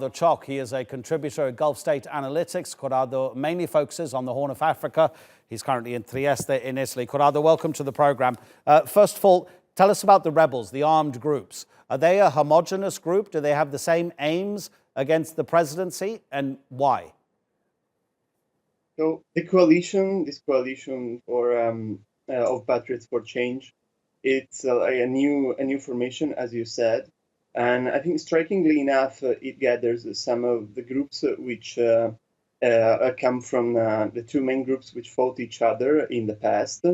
Corrado Choc. He is a contributor at Gulf State Analytics. Corrado mainly focuses on the Horn of Africa. He's currently in Trieste in Italy. Corrado, welcome to the program. First of all, tell us about the rebels, the armed groups. Are they a homogenous group? Do they have the same aims against the presidency, and why? So this coalition of Patriots for Change, it's a new formation, as you said, and I think strikingly enough, it gathers some of the groups which come from the two main groups which fought each other in the past,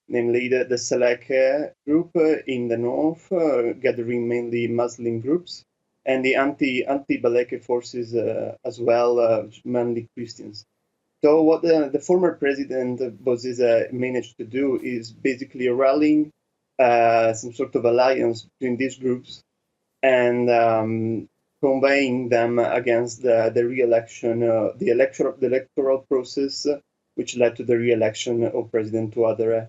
namely the Seleke group in the north, gathering mainly Muslim groups, and the anti-Baleke forces as well, mainly Christians. So what the former president Bozizé managed to do is basically rallying some sort of alliance between these groups and conveying them against the re-election, the electoral process, which led to the re-election of President Touadera.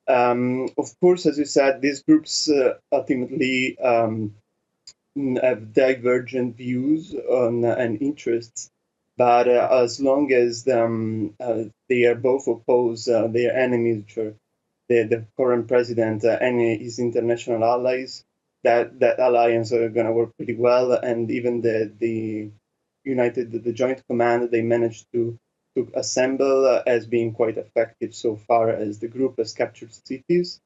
Of course, as you said, these groups ultimately have divergent views and interests. But as long as they are both opposed, their enemies, which are the current president and his international allies, that alliance are going to work pretty well. And even the Joint Command they managed to assemble has been quite effective so far, as the group has captured cities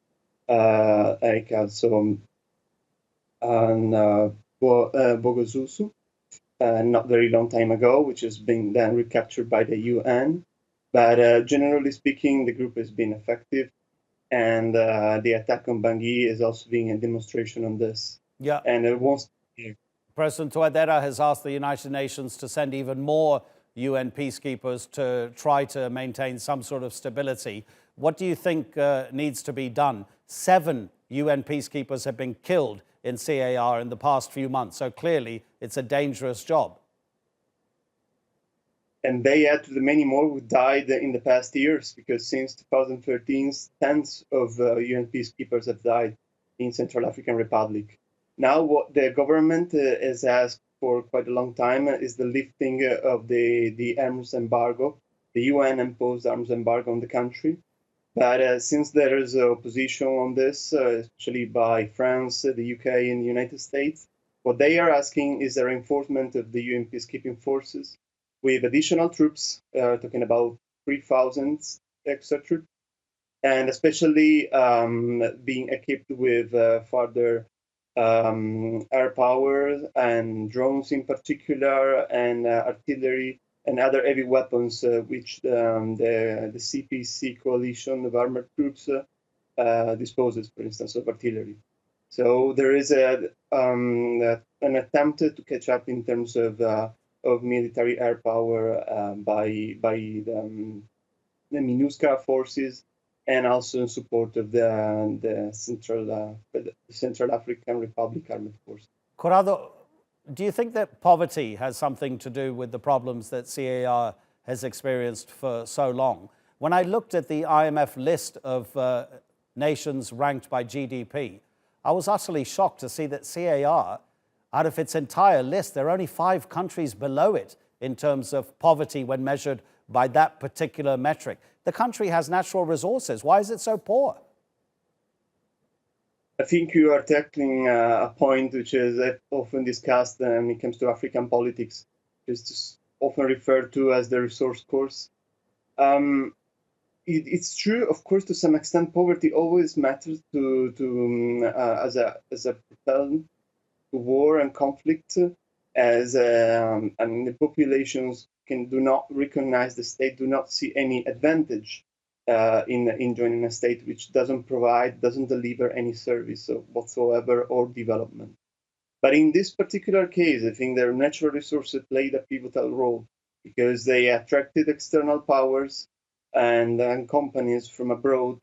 like also Bogozusu. Not very long time ago, which has been then recaptured by the UN. But generally speaking, the group has been effective, and the attack on Bangui is also being a demonstration on this. Yeah. And it wants. President Touadera has asked the United Nations to send even more UN peacekeepers to try to maintain some sort of stability. What do you think needs to be done? 7 UN peacekeepers have been killed in CAR in the past few months. So clearly it's a dangerous job. And they add to the many more who died in the past years, because since 2013, tens of UN peacekeepers have died in Central African Republic. Now what the government has asked for quite a long time is the lifting of the arms embargo. The UN imposed arms embargo on the country. But since there is opposition on this, especially by France, the UK, and the United States, what they are asking is a reinforcement of the UN peacekeeping forces with additional troops, talking about 3,000 extra troops, and especially being equipped with further air power and drones in particular, and artillery and other heavy weapons, which the CPC coalition of armored troops disposes, for instance, of artillery. So there is an attempt to catch up in terms of military air power by the MINUSCA forces, and also in support of the Central African Republic Armed Forces. Corrado, do you think that poverty has something to do with the problems that CAR has experienced for so long? When I looked at the IMF list of nations ranked by GDP, I was utterly shocked to see that CAR, out of its entire list, there are only 5 countries below it in terms of poverty when measured by that particular metric. The country has natural resources. Why is it so poor? I think you are tackling a point which is often discussed when it comes to African politics, which is often referred to as the resource curse. It's true, of course, to some extent, poverty always matters as a propellant to war and conflict, as the populations do not recognize the state, do not see any advantage in joining a state which doesn't deliver any service whatsoever or development. But in this particular case, I think their natural resources played a pivotal role, because they attracted external powers and companies from abroad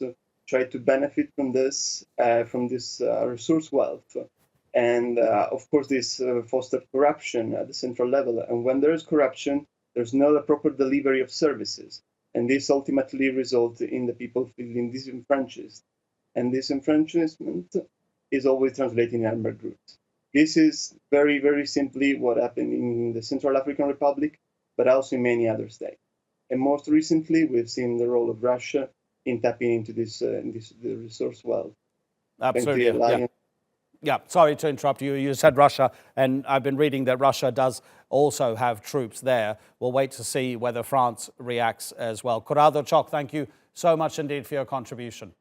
tried to benefit from this resource wealth. And of course, this fostered corruption at the central level. And when there is corruption, there's not a proper delivery of services. And this ultimately results in the people feeling disenfranchised. And disenfranchisement is always translating in armed groups. This is very, very simply what happened in the Central African Republic, but also in many other states. And most recently, we've seen the role of Russia in tapping into the resource wealth. Absolutely. Yeah. Yeah, sorry to interrupt you. You said Russia, and I've been reading that Russia does also have troops there. We'll wait to see whether France reacts as well. Corrado Choc, thank you so much indeed for your contribution.